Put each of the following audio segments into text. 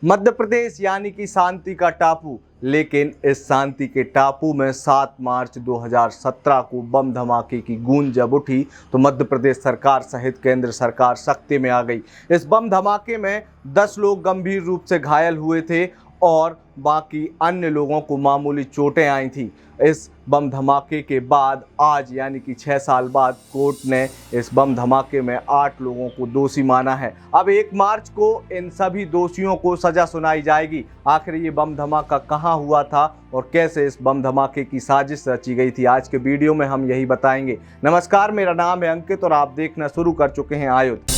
मध्य प्रदेश यानी कि शांति का टापू, लेकिन इस शांति के टापू में 7 मार्च 2017 को बम धमाके की गूंज जब उठी तो मध्य प्रदेश सरकार सहित केंद्र सरकार सख्ती में आ गई। इस बम धमाके में 10 लोग गंभीर रूप से घायल हुए थे और बाकी अन्य लोगों को मामूली चोटें आई थी। इस बम धमाके के बाद आज यानी कि 6 साल बाद कोर्ट ने इस बम धमाके में 8 लोगों को दोषी माना है। अब 1 मार्च को इन सभी दोषियों को सजा सुनाई जाएगी। आखिर ये बम धमाका कहां हुआ था और कैसे इस बम धमाके की साजिश रची गई थी, आज के वीडियो में हम यही बताएंगे। नमस्कार, मेरा नाम है अंकित और आप देखना शुरू कर चुके हैं आयुध।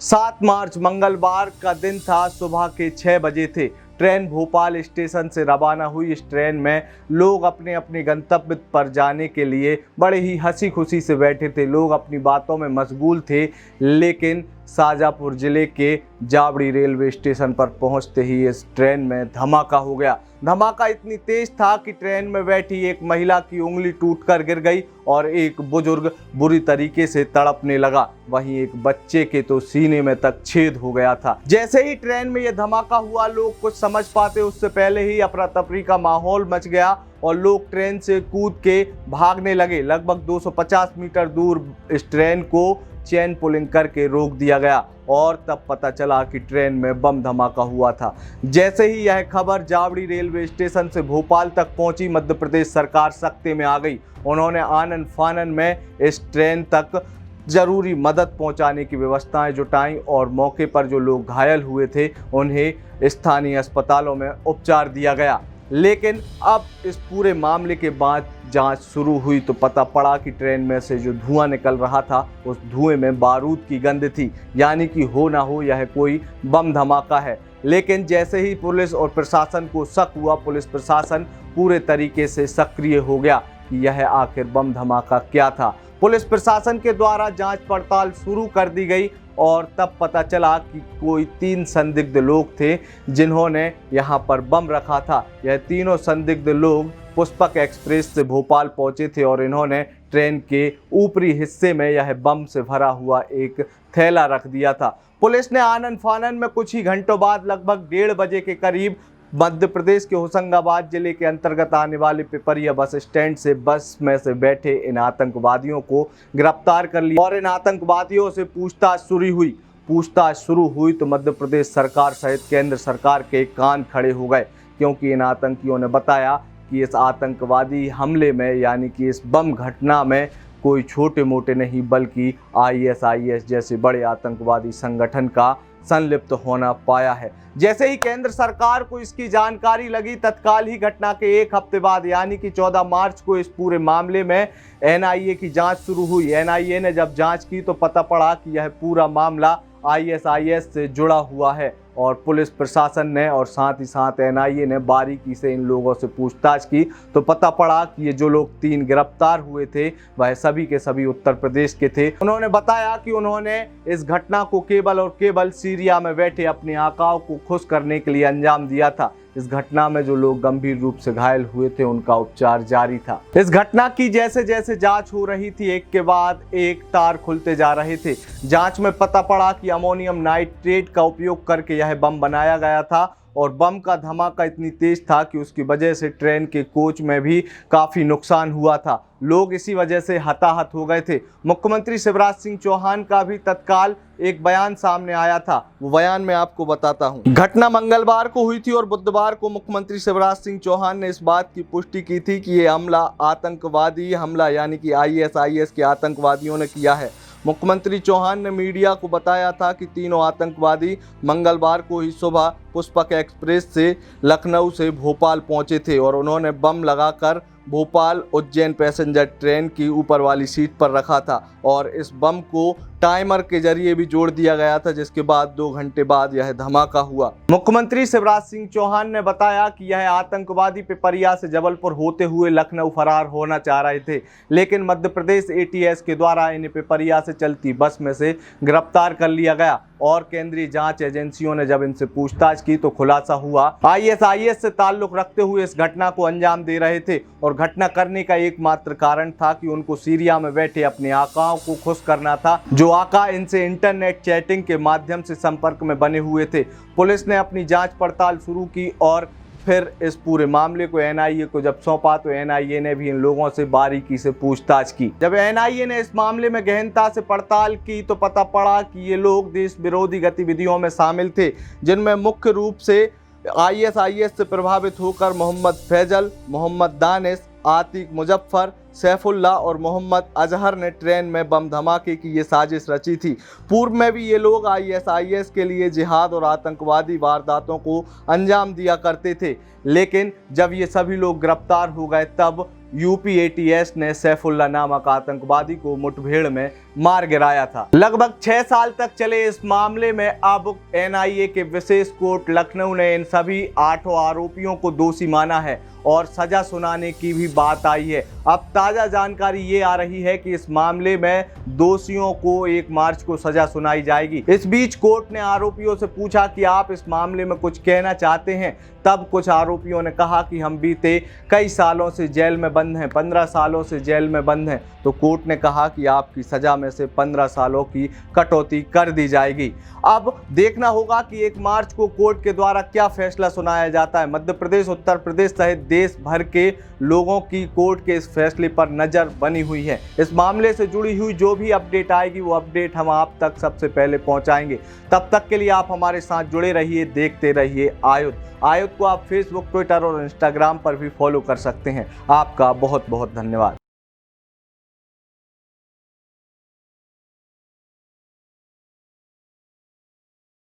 7 मार्च मंगलवार का दिन था। सुबह के 6 बजे थे। ट्रेन भोपाल स्टेशन से रवाना हुई। इस ट्रेन में लोग अपने अपने गंतव्य पर जाने के लिए बड़े ही हंसी खुशी से बैठे थे। लोग अपनी बातों में मशगूल थे, लेकिन शाजापुर जिले के जावड़ी रेलवे स्टेशन पर पहुंचते ही इस ट्रेन में धमाका हो गया। धमाका इतनी तेज था कि ट्रेन में बैठी एक महिला की उंगली टूटकर गिर गई और एक बुजुर्ग बुरी तरीके से तड़पने लगा। वहीं एक बच्चे के तो सीने में तक छेद हो गया था। जैसे ही ट्रेन में यह धमाका हुआ, लोग कुछ समझ पाते उससे पहले ही अफरा तफरी का माहौल मच गया और लोग ट्रेन से कूद के भागने लगे। लगभग 250 मीटर दूर इस ट्रेन को चेन पुलिंग करके रोक दिया गया और तब पता चला कि ट्रेन में बम धमाका हुआ था। जैसे ही यह खबर जावड़ी रेलवे स्टेशन से भोपाल तक पहुंची, मध्य प्रदेश सरकार सख्ती में आ गई। उन्होंने आनन फानन में इस ट्रेन तक जरूरी मदद पहुंचाने की व्यवस्थाएं जुटाई और मौके पर जो लोग घायल हुए थे उन्हें स्थानीय अस्पतालों में उपचार दिया गया। लेकिन अब इस पूरे मामले के बाद जांच शुरू हुई तो पता पड़ा कि ट्रेन में से जो धुआं निकल रहा था उस धुएं में बारूद की गंध थी, यानी कि हो ना हो यह कोई बम धमाका है। लेकिन जैसे ही पुलिस और प्रशासन को शक हुआ, पुलिस प्रशासन पूरे तरीके से सक्रिय हो गया कि यह आखिर बम धमाका क्या था। पुलिस प्रशासन के द्वारा जांच पड़ताल शुरू कर दी गई और तब पता चला कि कोई 3 संदिग्ध लोग थे जिन्होंने यहाँ पर बम रखा था। यह तीनों संदिग्ध लोग पुष्पक एक्सप्रेस से भोपाल पहुंचे थे और इन्होंने ट्रेन के ऊपरी हिस्से में यह बम से भरा हुआ एक थैला रख दिया था। पुलिस ने आनन फानन में कुछ ही घंटों बाद लगभग 1:30 बजे के करीब मध्य प्रदेश के होशंगाबाद जिले के अंतर्गत आने वाले पिपरिया बस स्टैंड से बस में से बैठे इन आतंकवादियों को गिरफ्तार कर लिया और इन आतंकवादियों से पूछताछ शुरू हुई तो मध्य प्रदेश सरकार सहित केंद्र सरकार के कान खड़े हो गए, क्योंकि इन आतंकियों ने बताया कि इस आतंकवादी हमले में यानी कि इस बम घटना में कोई छोटे मोटे नहीं बल्कि ISIS जैसे बड़े आतंकवादी संगठन का संलिप्त होना पाया है। जैसे ही केंद्र सरकार को इसकी जानकारी लगी, तत्काल ही घटना के 1 हफ्ते बाद यानी कि 14 मार्च को इस पूरे मामले में NIA की जांच शुरू हुई। NIA ने जब जांच की तो पता पड़ा कि यह पूरा मामला ISIS से जुड़ा हुआ है और पुलिस प्रशासन ने और साथ ही साथ NIA ने बारीकी से इन लोगों से पूछताछ की तो पता पड़ा कि ये जो लोग 3 गिरफ्तार हुए थे वह सभी के सभी उत्तर प्रदेश के थे। उन्होंने बताया कि उन्होंने इस घटना को केवल और केवल सीरिया में बैठे अपने आकाओं को खुश करने के लिए अंजाम दिया था। इस घटना में जो लोग गंभीर रूप से घायल हुए थे उनका उपचार जारी था। इस घटना की जैसे जैसे जांच हो रही थी, एक के बाद एक तार खुलते जा रहे थे। जांच में पता पड़ा कि अमोनियम नाइट्रेट का उपयोग करके यह बम बनाया गया था और बम का धमाका इतनी तेज था कि उसकी वजह से ट्रेन के कोच में भी काफ़ी नुकसान हुआ था। लोग इसी वजह से हताहत हो गए थे। मुख्यमंत्री शिवराज सिंह चौहान का भी तत्काल एक बयान सामने आया था, वो बयान मैं आपको बताता हूं। घटना मंगलवार को हुई थी और बुधवार को मुख्यमंत्री शिवराज सिंह चौहान ने इस बात की पुष्टि की थी कि ये हमला आतंकवादी हमला यानी कि ISIS के आतंकवादियों ने किया है। मुख्यमंत्री चौहान ने मीडिया को बताया था कि तीनों आतंकवादी मंगलवार को ही सुबह पुष्पक एक्सप्रेस से लखनऊ से भोपाल पहुंचे थे और उन्होंने बम लगाकर भोपाल उज्जैन पैसेंजर ट्रेन की ऊपर वाली सीट पर रखा था और इस बम को टाइमर के जरिए भी जोड़ दिया गया था, जिसके बाद 2 घंटे बाद यह धमाका हुआ। मुख्यमंत्री शिवराज सिंह चौहान ने बताया कि यह आतंकवादी पिपरिया से जबलपुर होते हुए लखनऊ फरार होना चाह रहे थे, लेकिन मध्य प्रदेश ATS के द्वारा इन्हें पिपरिया से चलती बस में से गिरफ्तार कर लिया गया और केंद्रीय जांच एजेंसियों ने जब इनसे पूछताछ की तो खुलासा हुआ ISIS से ताल्लुक रखते हुए इस घटना को अंजाम दे रहे थे और घटना करने का एकमात्र कारण था कि उनको सीरिया में बैठे अपने आकाओं को खुश करना था जो जो आका इनसे इंटरनेट चैटिंग के माध्यम से संपर्क में बने हुए थे। पुलिस ने अपनी जांच पड़ताल शुरू की और फिर इस पूरे मामले को एनआईए को जब सौंपा तो एनआईए ने भी इन लोगों से बारीकी से पूछताछ की। जब एनआईए ने इस मामले में गहनता से पड़ताल की तो पता पड़ा कि ये लोग देश विरोधी गतिविधियों में शामिल थे, जिनमें मुख्य रूप से आईएसआईएस से प्रभावित होकर मोहम्मद फैजल, मोहम्मद दानिश, आतिक मुजफ्फर, सैफुल्लाह और मोहम्मद अजहर ने ट्रेन में बम धमाके की ये साजिश रची थी। पूर्व में भी ये लोग आईएसआईएस के लिए जिहाद और आतंकवादी वारदातों को अंजाम दिया करते थे, लेकिन जब ये सभी लोग गिरफ्तार हो गए तब यूपी एटीएस ने सैफुल्लाह नामक आतंकवादी को मुठभेड़ में मार गिराया था। लगभग 6 साल तक चले इस मामले में अब एनआईए के विशेष कोर्ट लखनऊ ने इन सभी 8 आरोपियों को दोषी माना है और सजा सुनाने की भी बात आई है। अब ताज़ा जानकारी ये आ रही है कि इस मामले में दोषियों को 1 मार्च को सजा सुनाई जाएगी। इस बीच कोर्ट ने आरोपियों से पूछा कि आप इस मामले में कुछ कहना चाहते हैं। तब कुछ आरोपियों ने कहा कि हम बीते कई सालों से जेल में बंद हैं, 15 सालों से जेल में बंद हैं। तो कोर्ट ने कहा कि आपकी सजा में से 15 सालों की कटौती कर दी जाएगी। अब देखना होगा कि 1 मार्च को कोर्ट के द्वारा क्या फैसला सुनाया जाता है। मध्य प्रदेश, उत्तर प्रदेश सहित देश भर के लोगों की कोर्ट के इस फैसले पर नज़र बनी हुई है। इस मामले से जुड़ी हुई जो भी अपडेट आएगी वो अपडेट हम आप तक सबसे पहले पहुंचाएंगे। तब तक के लिए आप हमारे साथ जुड़े रहिए, देखते रहिए आयुध को आप फेसबुक, ट्विटर और इंस्टाग्राम पर भी फॉलो कर सकते हैं। आपका बहुत बहुत धन्यवाद।